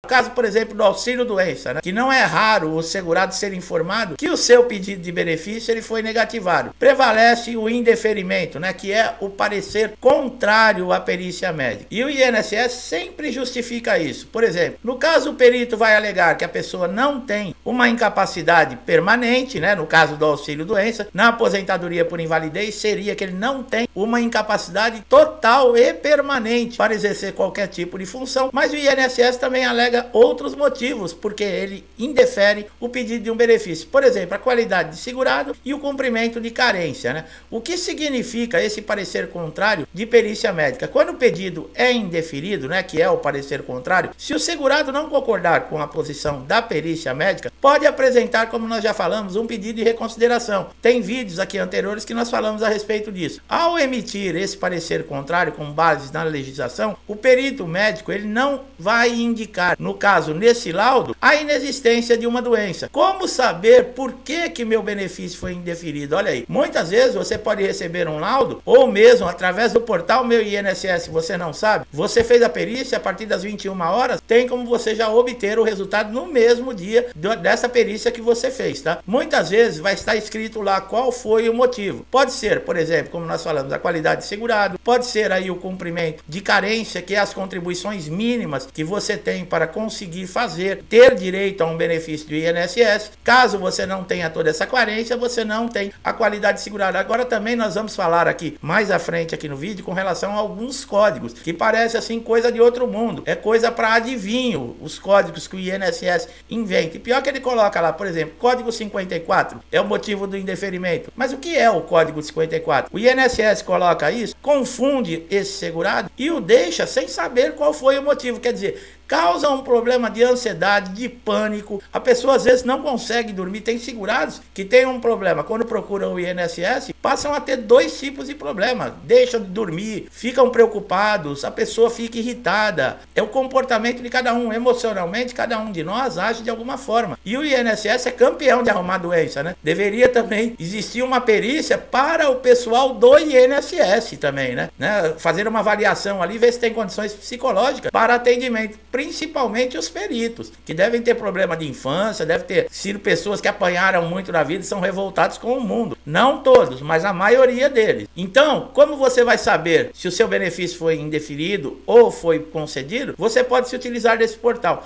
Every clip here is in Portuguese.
caso, por exemplo, do auxílio-doença, né? Que não é raro o segurado ser informado que o seu pedido de benefício ele foi negativado. Prevalece o indeferimento, né? Que é o parecer contrário à perícia médica. E o INSS sempre justifica isso. Por exemplo, no caso o perito vai alegar que a pessoa não tem uma incapacidade permanente, né? No caso do auxílio-doença, na aposentadoria por invalidez seria que ele não tem uma incapacidade total e permanente para exercer qualquer tipo de função, mas o INSS também alega outros motivos porque ele indefere o pedido de um benefício. Por exemplo, a qualidade de segurado e o cumprimento de carência, né? O que significa esse parecer contrário de perícia médica? Quando o pedido é indeferido, né, que é o parecer contrário, se o segurado não concordar com a posição da perícia médica, pode apresentar, como nós já falamos, um pedido de reconsideração. Tem vídeos aqui anteriores que nós falamos a respeito disso. Ao emitir esse parecer contrário com base na legislação, o perito médico ele não vai indicar, no caso, nesse laudo, a inexistência de uma doença. Como saber por que meu benefício foi indeferido? Olha aí, muitas vezes você pode receber um laudo, ou mesmo através do portal Meu INSS, você não sabe, você fez a perícia a partir das 21 horas, tem como você já obter o resultado no mesmo dia dessa perícia que você fez, tá? Muitas vezes vai estar escrito lá qual foi o motivo. Pode ser, por exemplo, como nós falamos, a qualidade de segurado, pode ser aí o cumprimento de carência, que é as contribuições mínimas que você tem para conseguir ter direito a um benefício do INSS. Caso você não tenha toda essa carência, você não tem a qualidade de segurado. Agora também nós vamos falar aqui, mais à frente aqui no vídeo, com relação a alguns códigos, que parece assim coisa de outro mundo. É coisa para adivinho, os códigos que o INSS inventa. E pior que ele coloca lá, por exemplo, código 54 é o motivo do indeferimento. Mas o que é o código 54? O INSS coloca isso, confunde esse segurado e o deixa sem saber qual foi o motivo. Quer dizer, causa um problema de ansiedade, de pânico. A pessoa às vezes não consegue dormir. Tem segurados que tem um problema. Quando procuram o INSS, passam a ter dois tipos de problema. Deixam de dormir, ficam preocupados, a pessoa fica irritada. É o comportamento de cada um. Emocionalmente, cada um de nós age de alguma forma. E o INSS é campeão de arrumar doença, né? Deveria também existir uma perícia para o pessoal do INSS também, né? Fazer uma avaliação ali, ver se tem condições psicológicas para atendimento. Principalmente os peritos, que devem ter problema de infância, devem ter sido pessoas que apanharam muito na vida e são revoltados com o mundo. Não todos, mas a maioria deles. Então, como você vai saber se o seu benefício foi indeferido ou foi concedido? Você pode se utilizar desse portal.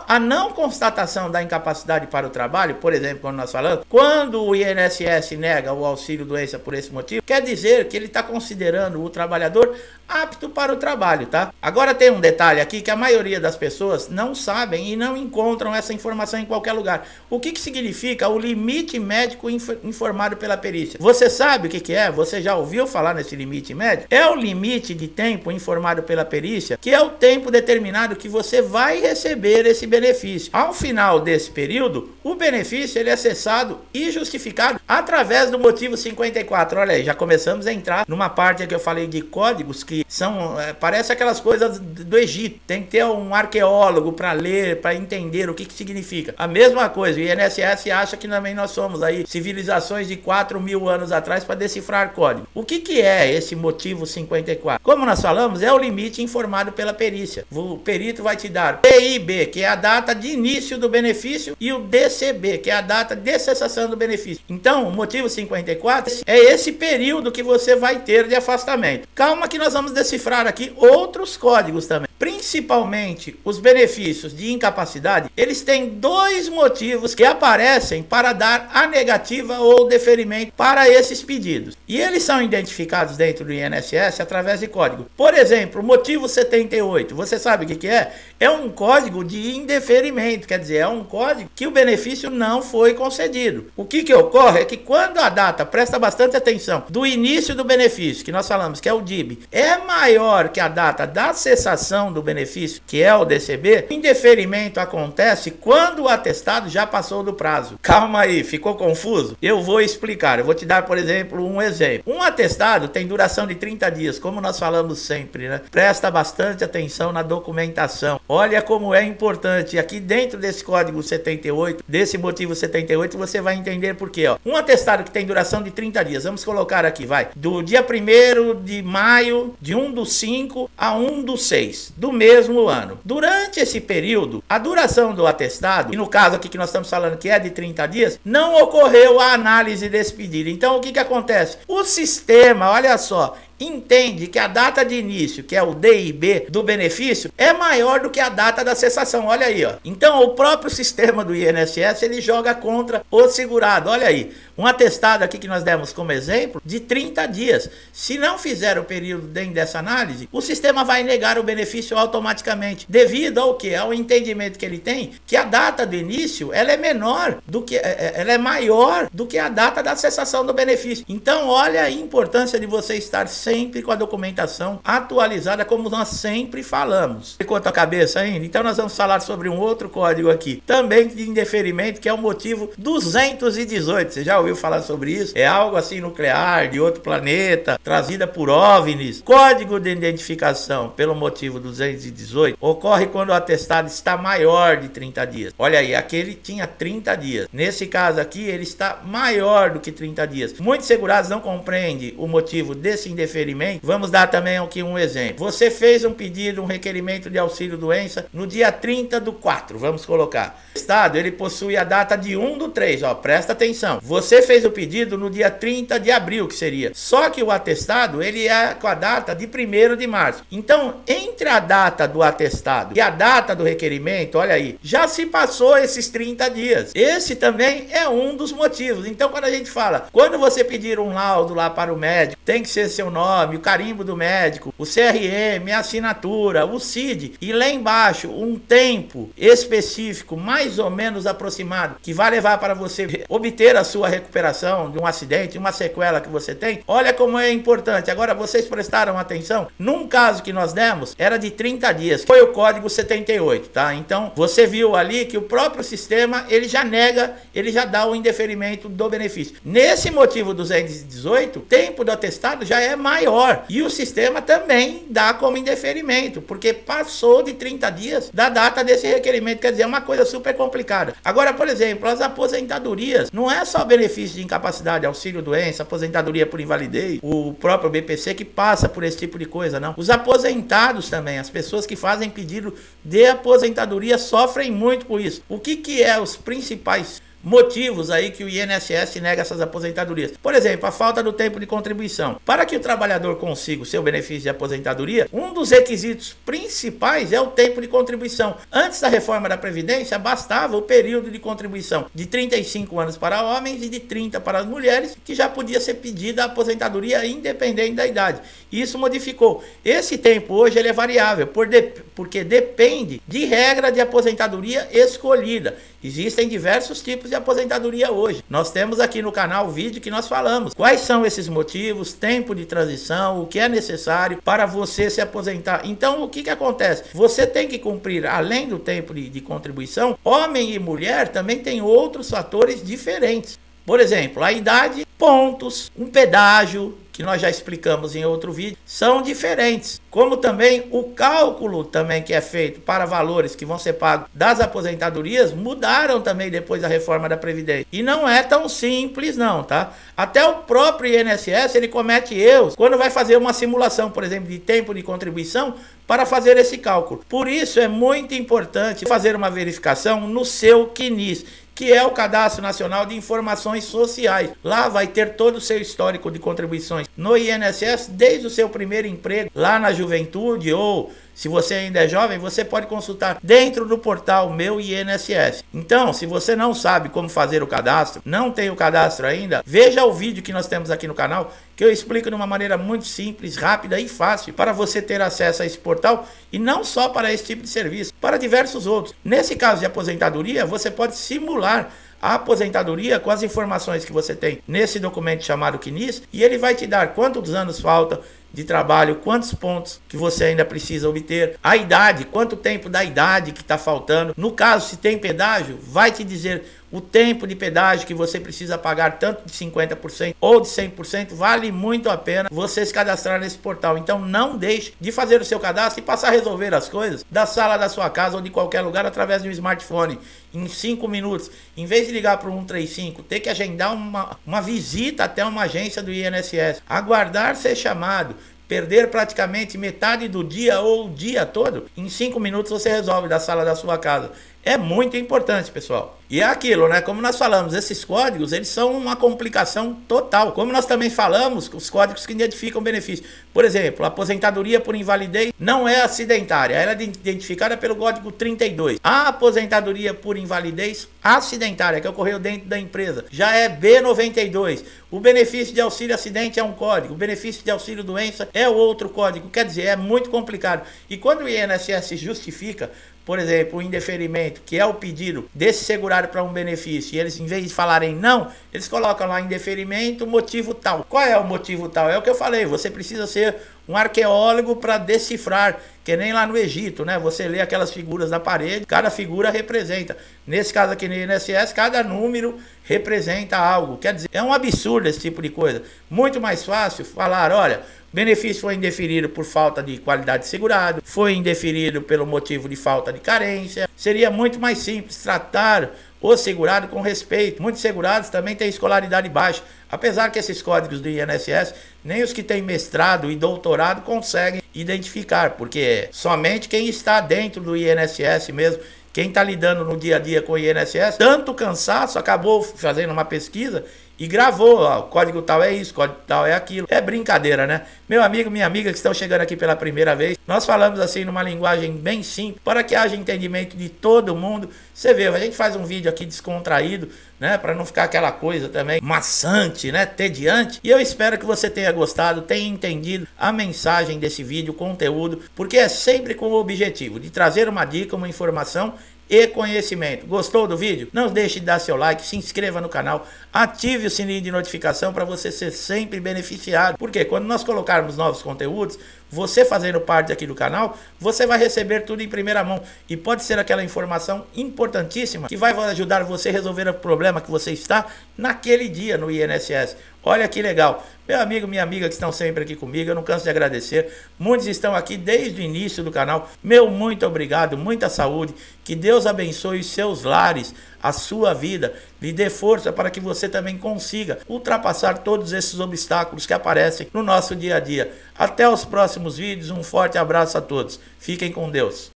A não constatação da incapacidade para o trabalho, por exemplo, quando nós falamos, quando o INSS nega o auxílio-doença por esse motivo, quer dizer que ele está considerando o trabalhador apto para o trabalho, tá? Agora tem um detalhe aqui que a maioria das pessoas não sabem e não encontram essa informação em qualquer lugar. O que significa o limite médico informado pela perícia? Você sabe o que é? Você já ouviu falar nesse limite médico? É o limite de tempo informado pela perícia, que é o tempo determinado que você vai receber esse benefício. Ao final desse período, o benefício ele é cessado e justificado através do motivo 54. Olha aí, já começamos a entrar numa parte que eu falei de códigos que são, parece aquelas coisas do Egito. Tem que ter um arqueólogo para ler, para entender o que significa. A mesma coisa, o INSS acha que também nós somos aí civilizações de 4.000 anos atrás para decifrar código. O que é esse motivo 54? Como nós falamos, é o limite informado pela perícia. O perito vai te dar PIB, que é a data de início do benefício, e o DCB, que é a data de cessação do benefício. Então, o motivo 54 é esse período que você vai ter de afastamento. Calma que nós vamos decifrar aqui outros códigos também. Principalmente os benefícios de incapacidade, eles têm dois motivos que aparecem para dar a negativa ou deferimento para esses pedidos. E eles são identificados dentro do INSS através de código. Por exemplo, o motivo 78, você sabe o que é? É um código de indeferimento, quer dizer, é um código que o benefício não foi concedido. O que ocorre é que quando a data, presta bastante atenção, do início do benefício, que nós falamos que é o DIB, é maior que a data da cessação do benefício, que é o DCB, o indeferimento acontece quando o atestado já passou do prazo. Calma aí, ficou confuso? Eu vou explicar, eu vou te dar, por exemplo, um exemplo. Um atestado tem duração de 30 dias, como nós falamos sempre, né? Presta bastante atenção na documentação. Olha como é importante. Aqui dentro desse código 78, desse motivo 78, você vai entender por quê, ó. Um atestado que tem duração de 30 dias, vamos colocar aqui, vai, do dia 1º de maio, de 1/5 a 1/6. do mesmo ano. Durante esse período, a duração do atestado, e no caso aqui que nós estamos falando que é de 30 dias, não ocorreu a análise desse pedido. Então o que acontece? O sistema, olha só, entende que a data de início, que é o DIB do benefício, é maior do que a data da cessação. Olha aí, ó. Então o próprio sistema do INSS, ele joga contra o segurado. Olha aí, um atestado aqui que nós demos como exemplo de 30 dias. Se não fizer o período dentro dessa análise, o sistema vai negar o benefício automaticamente, devido ao que? Ao entendimento que ele tem que a data do início, ela é menor do que ela é maior do que a data da cessação do benefício. Então, olha a importância de você estar sempre com a documentação atualizada, como nós sempre falamos. Ficou a cabeça ainda? Então nós vamos falar sobre um outro código aqui, também de indeferimento, que é o motivo 218. Você já ouviu falar sobre isso? É algo assim nuclear, de outro planeta, trazida por OVNIs. Código de identificação pelo motivo 218 ocorre quando o atestado está maior de 30 dias. Olha aí, aquele tinha 30 dias. Nesse caso aqui, ele está maior do que 30 dias. Muitos segurados não compreendem o motivo desse indeferimento. Vamos dar também aqui um exemplo. Você fez um pedido, um requerimento de auxílio-doença no dia 30/4, vamos colocar. O Estado, ele possui a data de 1/3, ó, presta atenção. Você fez o pedido no dia 30 de abril, que seria. Só que o atestado, ele é com a data de 1º de março. Então, entre a data do atestado e a data do requerimento, olha aí, já se passou esses 30 dias. Esse também é um dos motivos. Então, quando a gente fala, quando você pedir um laudo lá para o médico, tem que ser seu nome, o carimbo do médico, o CRM, a assinatura, o CID, e lá embaixo um tempo específico, mais ou menos aproximado, que vai levar para você obter a sua recuperação de um acidente, uma sequela que você tem. Olha como é importante. Agora, vocês prestaram atenção? Num caso que nós demos, era de 30 dias, foi o código 78, tá? Então, você viu ali que o próprio sistema, ele já nega, ele já dá o indeferimento do benefício. Nesse motivo 218, o tempo do atestado já é maior, e o sistema também dá como indeferimento, porque passou de 30 dias da data desse requerimento. Quer dizer, é uma coisa super complicada. Agora, por exemplo, as aposentadorias, não é só benefício de incapacidade, auxílio-doença, aposentadoria por invalidez, o próprio BPC que passa por esse tipo de coisa, não. Os aposentados também, as pessoas que fazem pedido de aposentadoria sofrem muito com isso. O que é os principais motivos aí que o INSS nega essas aposentadorias? Por exemplo, a falta do tempo de contribuição. Para que o trabalhador consiga o seu benefício de aposentadoria, um dos requisitos principais é o tempo de contribuição. Antes da reforma da Previdência, bastava o período de contribuição de 35 anos para homens e de 30 para as mulheres, que já podia ser pedida a aposentadoria independente da idade. Isso modificou. Esse tempo hoje ele é variável, porque depende de regra de aposentadoria escolhida. Existem diversos tipos de aposentadoria hoje. Nós temos aqui no canal o vídeo que nós falamos quais são esses motivos, tempo de transição, o que é necessário para você se aposentar. Então, o que acontece? Você tem que cumprir, além do tempo de contribuição, homem e mulher também tem outros fatores diferentes. Por exemplo, a idade, pontos, um pedágio, que nós já explicamos em outro vídeo, são diferentes. Como também o cálculo também que é feito para valores que vão ser pagos das aposentadorias mudaram também depois da reforma da Previdência. E não é tão simples não, tá? Até o próprio INSS, ele comete erros quando vai fazer uma simulação, por exemplo, de tempo de contribuição para fazer esse cálculo. Por isso é muito importante fazer uma verificação no seu CNIS, que é o Cadastro Nacional de Informações Sociais. Lá vai ter todo o seu histórico de contribuições no INSS, desde o seu primeiro emprego, lá na juventude, ou se você ainda é jovem, você pode consultar dentro do portal Meu INSS. Então, se você não sabe como fazer o cadastro, não tem o cadastro ainda, veja o vídeo que nós temos aqui no canal, que eu explico de uma maneira muito simples, rápida e fácil para você ter acesso a esse portal, e não só para esse tipo de serviço, para diversos outros. Nesse caso de aposentadoria, você pode simular a aposentadoria com as informações que você tem nesse documento chamado CNIS, e ele vai te dar quantos anos falta de trabalho, quantos pontos que você ainda precisa obter, a idade, quanto tempo da idade que está faltando. No caso, se tem pedágio, vai te dizer o tempo de pedágio que você precisa pagar, tanto de 50% ou de 100%. Vale muito a pena você se cadastrar nesse portal. Então não deixe de fazer o seu cadastro e passar a resolver as coisas da sala da sua casa ou de qualquer lugar através de um smartphone em 5 minutos. Em vez de ligar para o 135, ter que agendar uma visita até uma agência do INSS, aguardar ser chamado, perder praticamente metade do dia ou o dia todo, em 5 minutos você resolve da sala da sua casa. É muito importante, pessoal. E é aquilo, né? Como nós falamos, esses códigos, eles são uma complicação total. Como nós também falamos, os códigos que identificam benefício. Por exemplo, a aposentadoria por invalidez não é acidentária. Ela é identificada pelo código 32. A aposentadoria por invalidez acidentária, que ocorreu dentro da empresa, já é B92. O benefício de auxílio acidente é um código. O benefício de auxílio doença é outro código. Quer dizer, é muito complicado. E quando o INSS justifica, por exemplo, o indeferimento, que é o pedido desse segurado para um benefício, e eles, em vez de falarem não, eles colocam lá indeferimento, motivo tal. Qual é o motivo tal? É o que eu falei, você precisa ser um arqueólogo para decifrar, que nem lá no Egito, né? Você lê aquelas figuras da parede, cada figura representa. Nesse caso aqui no INSS, cada número representa algo. Quer dizer, é um absurdo esse tipo de coisa. Muito mais fácil falar, olha, benefício foi indeferido por falta de qualidade de segurado, foi indeferido pelo motivo de falta de carência. Seria muito mais simples tratar o segurado com respeito. Muitos segurados também têm escolaridade baixa, apesar que esses códigos do INSS, nem os que têm mestrado e doutorado conseguem identificar, porque somente quem está dentro do INSS mesmo, quem está lidando no dia a dia com o INSS, tanto cansaço, acabou fazendo uma pesquisa e gravou, ó, o código tal é isso, o código tal é aquilo. É brincadeira, né? Meu amigo, minha amiga que estão chegando aqui pela primeira vez, nós falamos assim numa linguagem bem simples, para que haja entendimento de todo mundo. Você vê, a gente faz um vídeo aqui descontraído, né? Para não ficar aquela coisa também maçante, né? Tediante. E eu espero que você tenha gostado, tenha entendido a mensagem desse vídeo, o conteúdo, porque é sempre com o objetivo de trazer uma dica, uma informação e conhecimento. Gostou do vídeo? Não deixe de dar seu like, se inscreva no canal, ative o sininho de notificação para você ser sempre beneficiado. Porque quando nós colocarmos novos conteúdos, você fazendo parte aqui do canal, você vai receber tudo em primeira mão. E pode ser aquela informação importantíssima que vai ajudar você a resolver o problema que você está naquele dia no INSS. Olha que legal. Meu amigo, minha amiga que estão sempre aqui comigo, eu não canso de agradecer. Muitos estão aqui desde o início do canal. Meu muito obrigado, muita saúde. Que Deus abençoe os seus lares, a sua vida. Lhe dê força para que você também consiga ultrapassar todos esses obstáculos que aparecem no nosso dia a dia. Até os próximos vídeos. Um forte abraço a todos. Fiquem com Deus.